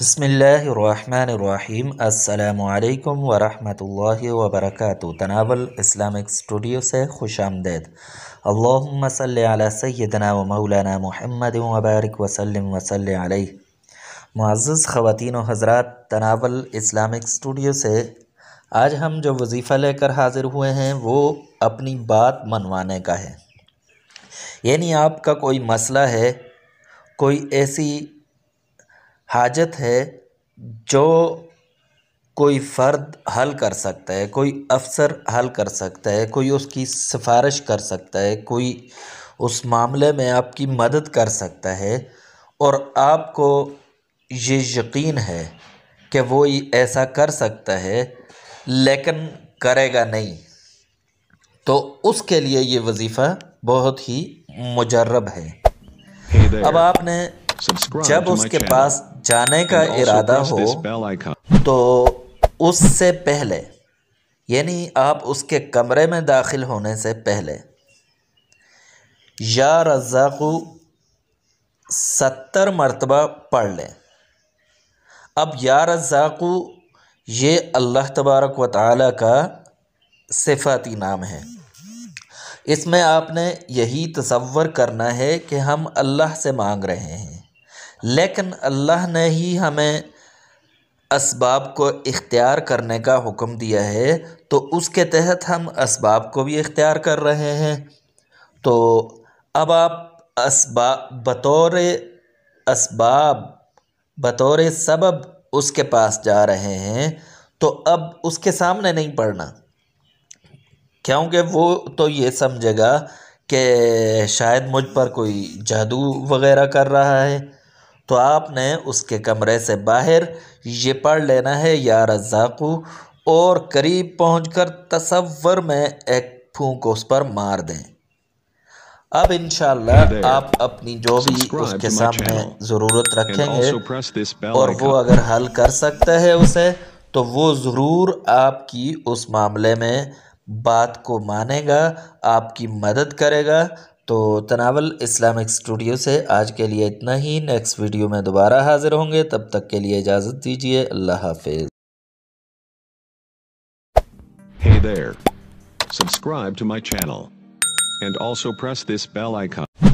بسم اللہ الرحمن الرحیم۔ السلام علیکم ورحمۃ اللہ وبرکاتہ۔ تناول اسلامک اسٹوڈیو سے خوش آمدید۔ اللہم صلی علی سیدنا و مولانا محمد وبارک وسلم علیہ۔ معزز خواتین و حضرات، تناول اسلامک اسٹوڈیو سے آج ہم جو وظیفہ لے کر حاضر ہوئے ہیں وہ اپنی بات منوانے کا ہے۔ یعنی آپ کا کوئی مسئلہ ہے، کوئی ایسی حاجت ہے جو کوئی فرد حل کر سکتا ہے، کوئی افسر حل کر سکتا ہے، کوئی اس کی سفارش کر سکتا ہے، کوئی اس معاملے میں آپ کی مدد کر سکتا ہے، اور آپ کو یہ یقین ہے کہ وہ ایسا کر سکتا ہے لیکن کرے گا نہیں، تو اس کے لیے یہ وظیفہ بہت ہی مجرب ہے۔ اب آپ نے جب اس کے پاس جانے کا ارادہ ہو تو اس سے پہلے، یعنی آپ اس کے کمرے میں داخل ہونے سے پہلے یا رزاقو 70 مرتبہ پڑھ لیں۔ اب یا رزاقو یہ اللہ تبارک و تعالی کا صفاتی نام ہے۔ اس میں آپ نے یہی تصور کرنا ہے کہ ہم اللہ سے مانگ رہے ہیں، لیکن اللہ نے ہی ہمیں اسباب کو اختیار کرنے کا حکم دیا ہے، تو اس کے تحت ہم اسباب کو بھی اختیار کر رہے ہیں۔ تو اب آپ بطور سبب اس کے پاس جا رہے ہیں، تو اب اس کے سامنے نہیں پڑھنا، کیونکہ وہ تو یہ سمجھے گا کہ شاید مجھ پر کوئی جادو وغیرہ کر رہا ہے۔ تو آپ نے اس کے کمرے سے باہر یہ پڑھ لینا ہے یا رزاقو، اور قریب پہنچ کر تصور میں ایک پھونک اس پر مار دیں۔ اب انشاءاللہ آپ اپنی جو بھی اس کے سامنے ضرورت رکھیں گے اور وہ اگر حل کر سکتا ہے اسے، تو وہ ضرور آپ کی اس معاملے میں بات کو مانے گا، آپ کی مدد کرے گا۔ تو تناول اسلامک اسٹوڈیو سے آج کے لیے اتنا ہی۔ نیکسٹ ویڈیو میں دوبارہ حاضر ہوں گے، تب تک کے لیے اجازت دیجیے۔ اللہ حافظ۔ Hey there. Subscribe to my channel. And also press this bell icon.